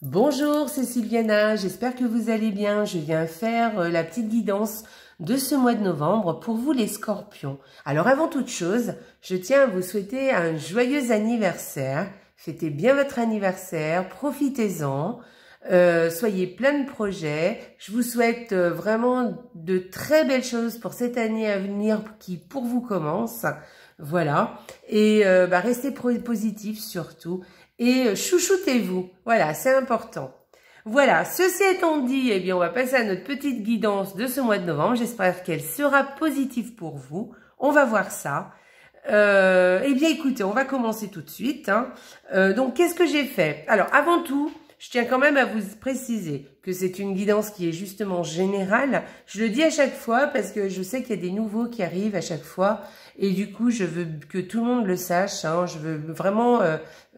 Bonjour, c'est Sylviana, j'espère que vous allez bien. Je viens faire la petite guidance de ce mois de novembre pour vous les scorpions. Alors avant toute chose, je tiens à vous souhaiter un joyeux anniversaire. Fêtez bien votre anniversaire, profitez-en, soyez plein de projets. Je vous souhaite vraiment de très belles choses pour cette année à venir qui pour vous commence. Voilà, et restez positif surtout. Et chouchoutez-vous, voilà, c'est important. Voilà, ceci étant dit, eh bien, on va passer à notre petite guidance de ce mois de novembre. J'espère qu'elle sera positive pour vous. On va voir ça. Eh bien, écoutez, on va commencer tout de suite. Donc, qu'est-ce que j'ai fait? Alors, avant tout, je tiens quand même à vous préciser que c'est une guidance qui est justement générale. Je le dis à chaque fois parce que je sais qu'il y a des nouveaux qui arrivent à chaque fois. Et du coup, je veux que tout le monde le sache. Je veux vraiment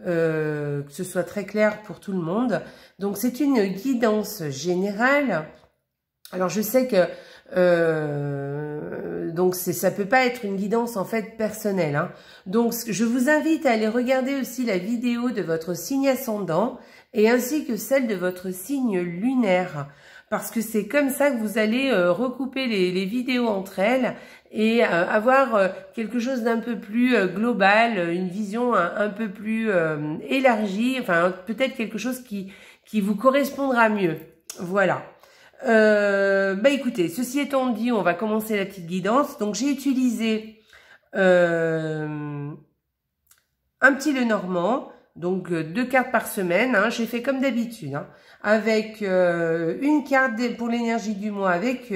que ce soit très clair pour tout le monde. Donc, c'est une guidance générale. Alors, je sais que donc ça peut pas être une guidance en fait personnelle. Donc, je vous invite à aller regarder aussi la vidéo de votre signe ascendant et ainsi que celle de votre signe lunaire. Parce que c'est comme ça que vous allez recouper les vidéos entre elles et avoir quelque chose d'un peu plus global, une vision un peu plus élargie, enfin peut-être quelque chose qui vous correspondra mieux. Voilà. Écoutez, ceci étant dit, on va commencer la petite guidance. Donc j'ai utilisé un petit Lenormand. Donc 2 cartes par semaine, j'ai fait comme d'habitude, avec une carte pour l'énergie du mois avec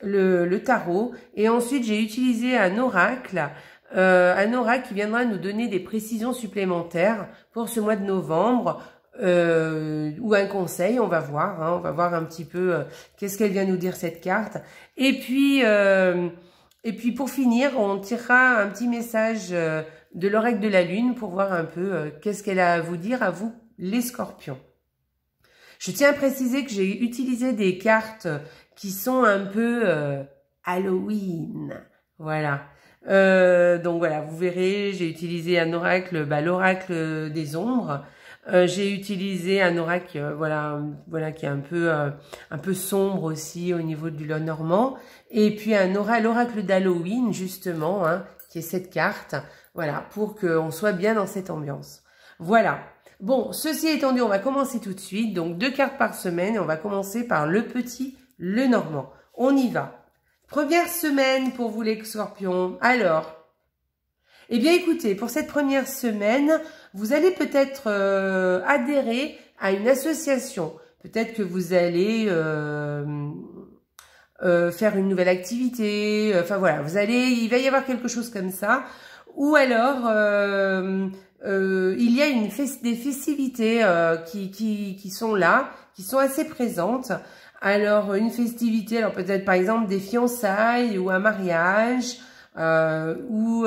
le tarot, et ensuite j'ai utilisé un oracle qui viendra nous donner des précisions supplémentaires pour ce mois de novembre, ou un conseil, on va voir un petit peu qu'est-ce qu'elle vient nous dire cette carte, et puis pour finir, on tirera un petit message de l'oracle de la lune pour voir un peu qu'est-ce qu'elle a à vous dire, à vous les scorpions. Je tiens à préciser que j'ai utilisé des cartes qui sont un peu Halloween. Voilà. Donc voilà, vous verrez, j'ai utilisé un oracle, l'oracle des ombres. J'ai utilisé un oracle, voilà, qui est un peu sombre aussi au niveau du Lenormand. Et puis l'oracle d'Halloween, justement, qui est cette carte. Voilà, pour qu'on soit bien dans cette ambiance. Voilà. Bon, ceci étant dit, on va commencer tout de suite. Donc, 2 cartes par semaine et on va commencer par le petit Lenormand. On y va. Première semaine pour vous les scorpions. Alors, eh bien écoutez, pour cette première semaine, vous allez peut-être adhérer à une association. Peut-être que vous allez faire une nouvelle activité. Enfin voilà, il va y avoir quelque chose comme ça. Ou alors, il y a des festivités qui sont là, qui sont assez présentes. Alors, une festivité, alors peut-être par exemple des fiançailles ou un mariage, ou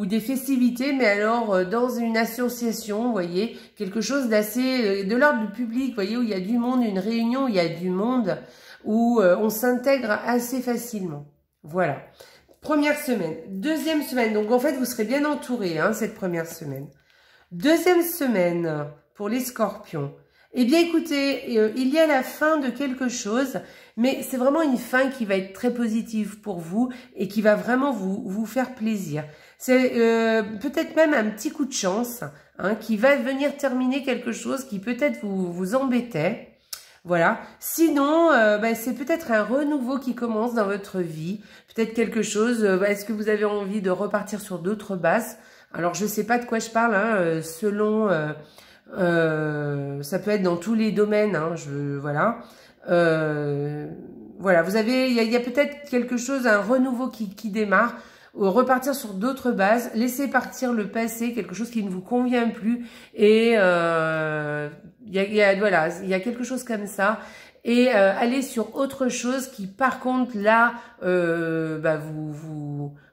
des festivités, mais alors dans une association, vous voyez, quelque chose d'assez, de l'ordre du public, vous voyez, où il y a du monde, une réunion où il y a du monde, où on s'intègre assez facilement. Voilà. Première semaine. Deuxième semaine. Donc, en fait, vous serez bien entouré, cette première semaine. Deuxième semaine pour les scorpions. Eh bien, écoutez, il y a la fin de quelque chose, mais c'est vraiment une fin qui va être très positive pour vous et qui va vraiment vous faire plaisir. C'est peut-être même un petit coup de chance, qui va venir terminer quelque chose qui peut-être vous embêtait. Voilà. Sinon, c'est peut-être un renouveau qui commence dans votre vie. Peut-être quelque chose. Est-ce que vous avez envie de repartir sur d'autres bases? Alors, je ne sais pas de quoi je parle. Selon, ça peut être dans tous les domaines. Voilà. Voilà. Il y a peut-être quelque chose, un renouveau qui démarre. Repartir sur d'autres bases, laisser partir le passé, quelque chose qui ne vous convient plus, et il y a quelque chose comme ça, et aller sur autre chose qui par contre là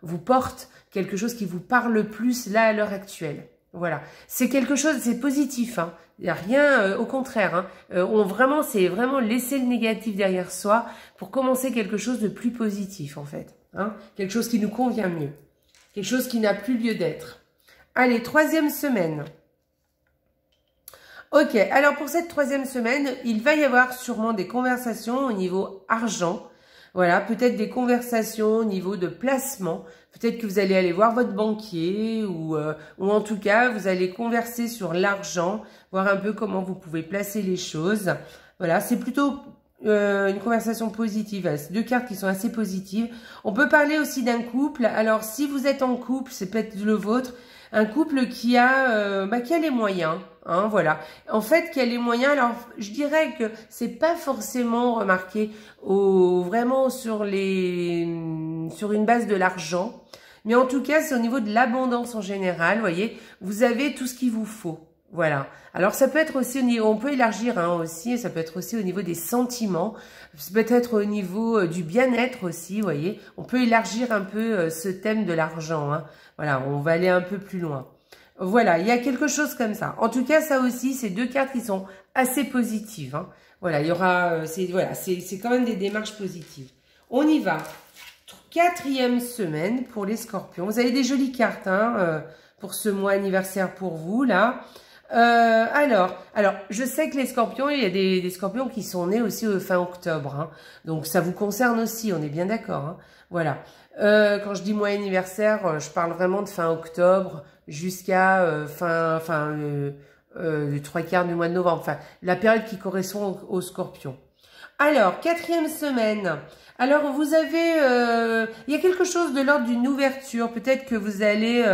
vous porte, quelque chose qui vous parle plus là à l'heure actuelle. Voilà, c'est quelque chose, c'est positif, il n'y a rien, au contraire, c'est vraiment laisser le négatif derrière soi pour commencer quelque chose de plus positif en fait. Quelque chose qui nous convient mieux. Quelque chose qui n'a plus lieu d'être. Allez, troisième semaine. Ok, alors pour cette troisième semaine, il va y avoir sûrement des conversations au niveau argent. Voilà, peut-être des conversations au niveau de placement. Peut-être que vous allez aller voir votre banquier ou en tout cas, vous allez converser sur l'argent, voir un peu comment vous pouvez placer les choses. Voilà, c'est plutôt une conversation positive. C'est deux cartes qui sont assez positives. On peut parler aussi d'un couple. Alors, si vous êtes en couple, c'est peut-être le vôtre. Un couple qui a les moyens, hein, voilà. En fait, qui a les moyens. Alors, je dirais que c'est pas forcément remarqué vraiment sur une base de l'argent, mais en tout cas, c'est au niveau de l'abondance en général. Vous voyez, vous avez tout ce qu'il vous faut. Voilà. Alors, ça peut être aussi au niveau, on peut élargir aussi, ça peut être aussi au niveau des sentiments, ça peut être au niveau du bien-être aussi, vous voyez. On peut élargir un peu ce thème de l'argent, hein. Voilà, on va aller un peu plus loin. Voilà, il y a quelque chose comme ça. En tout cas, ça aussi, c'est deux cartes qui sont assez positives, hein. Voilà, il y aura, c'est quand même des démarches positives. On y va. Quatrième semaine pour les scorpions. Vous avez des jolies cartes, hein, pour ce mois anniversaire pour vous, là. Alors, je sais que les scorpions, il y a des scorpions qui sont nés aussi fin octobre, hein. Donc, ça vous concerne aussi, on est bien d'accord, hein. Voilà. Quand je dis mois anniversaire, je parle vraiment de fin octobre jusqu'à les trois quarts du mois de novembre. Enfin, la période qui correspond aux scorpions. Alors, quatrième semaine. Alors, vous avez... il y a quelque chose de l'ordre d'une ouverture. Peut-être que vous allez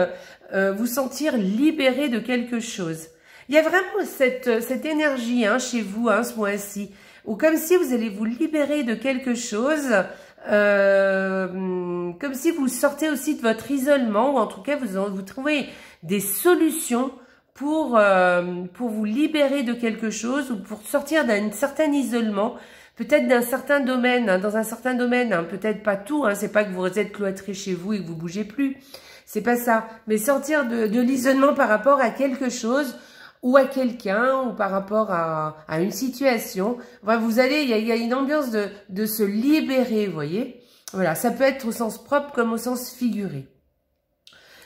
vous sentir libéré de quelque chose. Il y a vraiment cette énergie, hein, chez vous, hein, ce mois-ci, ou comme si vous allez vous libérer de quelque chose, comme si vous sortez aussi de votre isolement, ou en tout cas vous trouvez des solutions pour vous libérer de quelque chose, ou pour sortir d'un certain isolement, peut-être d'un certain domaine, hein, dans un certain domaine, hein, peut-être pas tout, hein, c'est pas que vous êtes cloîtré chez vous et que vous bougez plus, c'est pas ça, mais sortir de l'isolement par rapport à quelque chose, ou à quelqu'un, ou par rapport à une situation. Enfin, vous allez, il y a une ambiance de se libérer, vous voyez. Voilà, ça peut être au sens propre comme au sens figuré.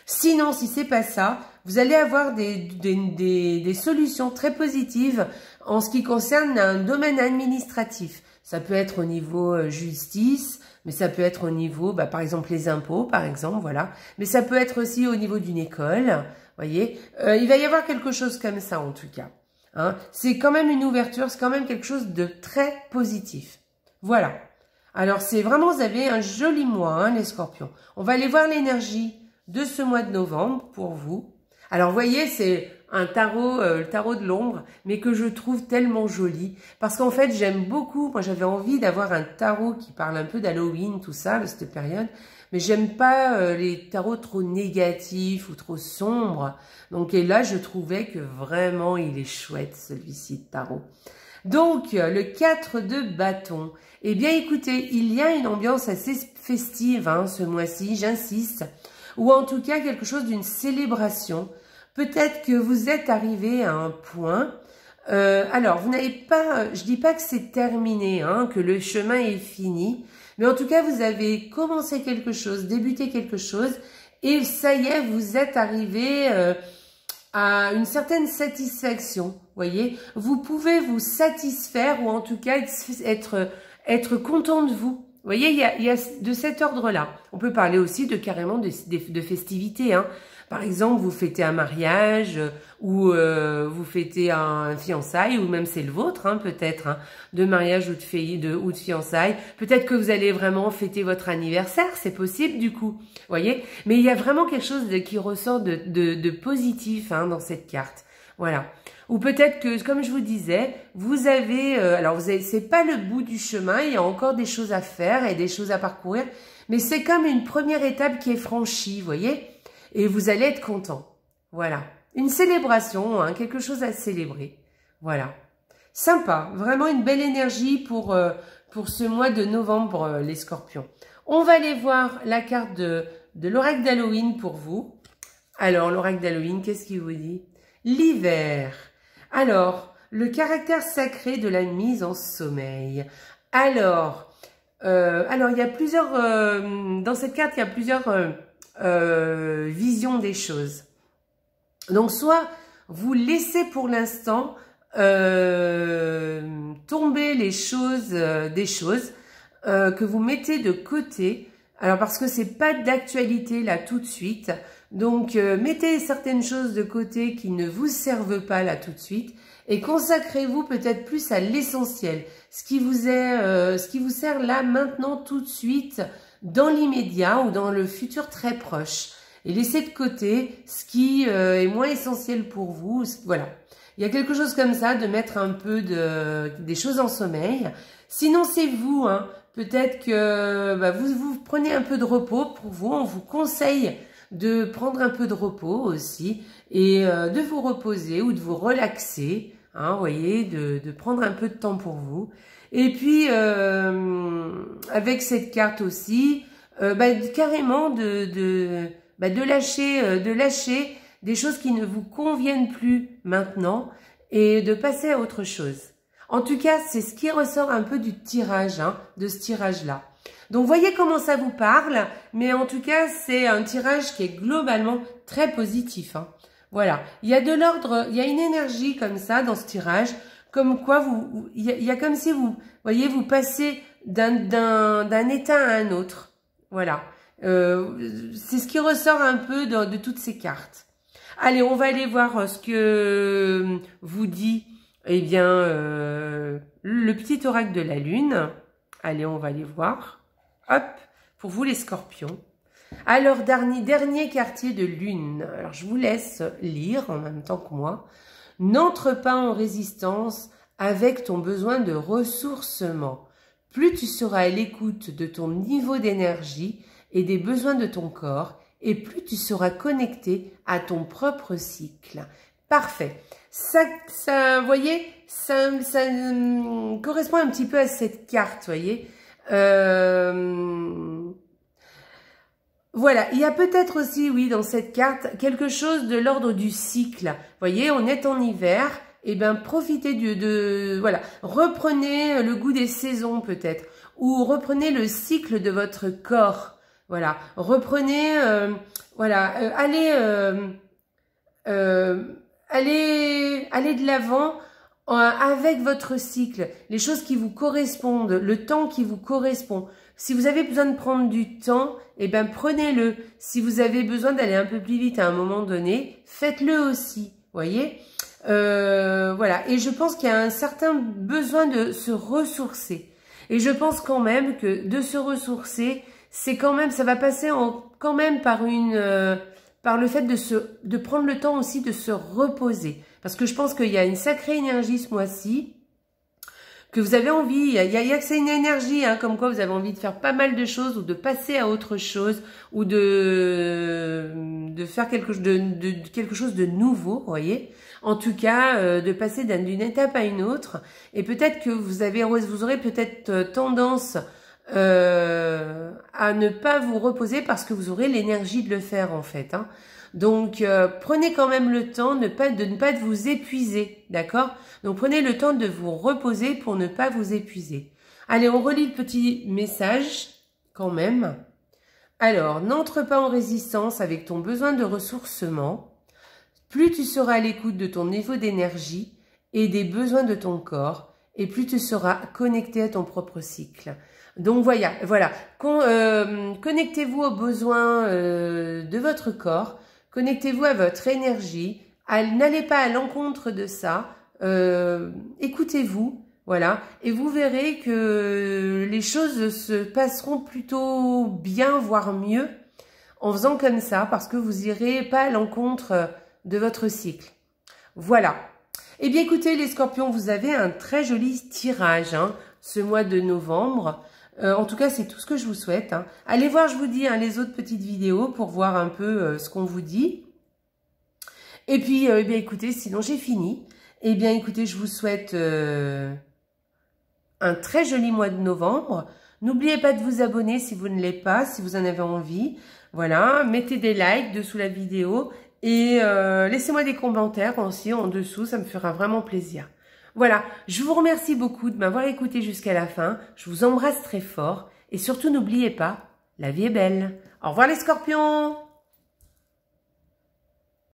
Sinon, si c'est pas ça, vous allez avoir des solutions très positives en ce qui concerne un domaine administratif. Ça peut être au niveau justice, mais ça peut être au niveau, par exemple, les impôts, par exemple, voilà. Mais ça peut être aussi au niveau d'une école, voyez. Il va y avoir quelque chose comme ça, en tout cas, hein. C'est quand même une ouverture, c'est quand même quelque chose de très positif. Voilà. Alors, c'est vraiment, vous avez un joli mois, hein, les scorpions. On va aller voir l'énergie de ce mois de novembre pour vous. Alors, vous voyez, c'est un tarot, le tarot de l'ombre, mais que je trouve tellement joli. Parce qu'en fait, j'aime beaucoup, moi j'avais envie d'avoir un tarot qui parle un peu d'Halloween, tout ça, de cette période. Mais j'aime pas les tarots trop négatifs ou trop sombres. Donc, et là, je trouvais que vraiment, il est chouette, celui-ci de tarot. Donc, le 4 de bâton. Eh bien, écoutez, il y a une ambiance assez festive, hein, ce mois-ci, j'insiste. Ou en tout cas, quelque chose d'une célébration. Peut-être que vous êtes arrivé à un point. Alors, vous n'avez pas, je dis pas que c'est terminé, hein, que le chemin est fini. Mais en tout cas, vous avez commencé quelque chose, débuté quelque chose. Et ça y est, vous êtes arrivé à une certaine satisfaction. Voyez, vous pouvez vous satisfaire ou en tout cas être content de vous. Vous voyez, il y a de cet ordre-là. On peut parler aussi carrément de festivités, hein. Par exemple, vous fêtez un mariage ou vous fêtez un fiançailles ou même c'est le vôtre, hein, peut-être, hein, de mariage ou de fiançailles. Peut-être que vous allez vraiment fêter votre anniversaire, c'est possible du coup, voyez. Mais il y a vraiment quelque chose qui ressort de positif, hein, dans cette carte. Voilà. Ou peut-être que, comme je vous disais, vous avez, c'est pas le bout du chemin, il y a encore des choses à faire et des choses à parcourir, mais c'est comme une première étape qui est franchie, vous voyez, et vous allez être content. Voilà. Une célébration, hein, quelque chose à célébrer. Voilà. Sympa, vraiment une belle énergie pour ce mois de novembre, les scorpions. On va aller voir la carte de l'oracle d'Halloween pour vous. Alors, l'oracle d'Halloween, qu'est-ce qu'il vous dit? L'hiver. Alors, le caractère sacré de la mise en sommeil. Alors, il y a plusieurs, dans cette carte, il y a plusieurs visions des choses. Donc, soit vous laissez pour l'instant tomber les choses, des choses que vous mettez de côté. Alors parce que c'est pas d'actualité là tout de suite. Donc mettez certaines choses de côté qui ne vous servent pas là tout de suite et consacrez-vous peut-être plus à l'essentiel, ce qui vous sert là maintenant tout de suite dans l'immédiat ou dans le futur très proche. Et laissez de côté ce qui est moins essentiel pour vous. Voilà. Il y a quelque chose comme ça, de mettre un peu des choses en sommeil. Sinon, c'est vous, hein. Peut-être que vous prenez un peu de repos pour vous. On vous conseille de prendre un peu de repos aussi et de vous reposer ou de vous relaxer. Hein, vous voyez, de prendre un peu de temps pour vous. Et puis, avec cette carte aussi, carrément de lâcher des choses qui ne vous conviennent plus maintenant et de passer à autre chose. En tout cas, c'est ce qui ressort un peu du tirage, hein, de ce tirage-là. Donc, voyez comment ça vous parle, mais en tout cas, c'est un tirage qui est globalement très positif. Hein. Voilà, il y a de l'ordre, il y a une énergie comme ça dans ce tirage, comme quoi il y a comme si vous voyez, vous passez d'un état à un autre. Voilà, c'est ce qui ressort un peu de toutes ces cartes. Allez, on va aller voir ce que vous dit, eh bien, le petit oracle de la lune. Allez, on va aller voir. Hop, pour vous les scorpions. Alors, dernier quartier de lune. Alors, je vous laisse lire en même temps que moi. N'entre pas en résistance avec ton besoin de ressourcement. Plus tu seras à l'écoute de ton niveau d'énergie et des besoins de ton corps, et plus tu seras connecté à ton propre cycle. Parfait. Ça vous voyez, ça correspond un petit peu à cette carte, vous voyez. Voilà, il y a peut-être aussi, oui, dans cette carte, quelque chose de l'ordre du cycle. Vous voyez, on est en hiver, et bien profitez voilà, reprenez le goût des saisons peut-être, ou reprenez le cycle de votre corps. Voilà, reprenez, allez de l'avant avec votre cycle, les choses qui vous correspondent, le temps qui vous correspond. Si vous avez besoin de prendre du temps, eh ben prenez-le. Si vous avez besoin d'aller un peu plus vite à un moment donné, faites-le aussi, voyez. Voilà, et je pense qu'il y a un certain besoin de se ressourcer. Et je pense quand même que de se ressourcer, c'est quand même, ça va passer quand même par par le fait de prendre le temps aussi de se reposer. Parce que je pense qu'il y a une sacrée énergie ce mois-ci, que vous avez envie, il y a que c'est une énergie, hein, comme quoi vous avez envie de faire pas mal de choses ou de passer à autre chose ou de faire quelque chose de nouveau, vous voyez. En tout cas, de passer d'une étape à une autre. Et peut-être que vous aurez peut-être tendance à ne pas vous reposer parce que vous aurez l'énergie de le faire en fait. Hein. Donc, prenez quand même le temps de ne pas vous épuiser, d'accord? Donc, prenez le temps de vous reposer pour ne pas vous épuiser. Allez, on relit le petit message quand même. Alors, n'entre pas en résistance avec ton besoin de ressourcement. Plus tu seras à l'écoute de ton niveau d'énergie et des besoins de ton corps, et plus tu seras connecté à ton propre cycle. Donc voilà. Connectez-vous aux besoins de votre corps, connectez-vous à votre énergie, n'allez pas à l'encontre de ça, écoutez-vous, voilà, et vous verrez que les choses se passeront plutôt bien, voire mieux, en faisant comme ça, parce que vous irez pas à l'encontre de votre cycle. Voilà. Eh bien, écoutez, les scorpions, vous avez un très joli tirage, hein, ce mois de novembre. En tout cas, c'est tout ce que je vous souhaite. Hein. Allez voir, je vous dis, hein, les autres petites vidéos pour voir un peu ce qu'on vous dit. Et puis, eh bien, écoutez, sinon j'ai fini. Eh bien, écoutez, je vous souhaite un très joli mois de novembre. N'oubliez pas de vous abonner si vous ne l'êtes pas, si vous en avez envie. Voilà, mettez des likes dessous la vidéo et laissez-moi des commentaires aussi en dessous, ça me fera vraiment plaisir. Voilà, je vous remercie beaucoup de m'avoir écouté jusqu'à la fin. Je vous embrasse très fort et surtout n'oubliez pas, la vie est belle. Au revoir les scorpions!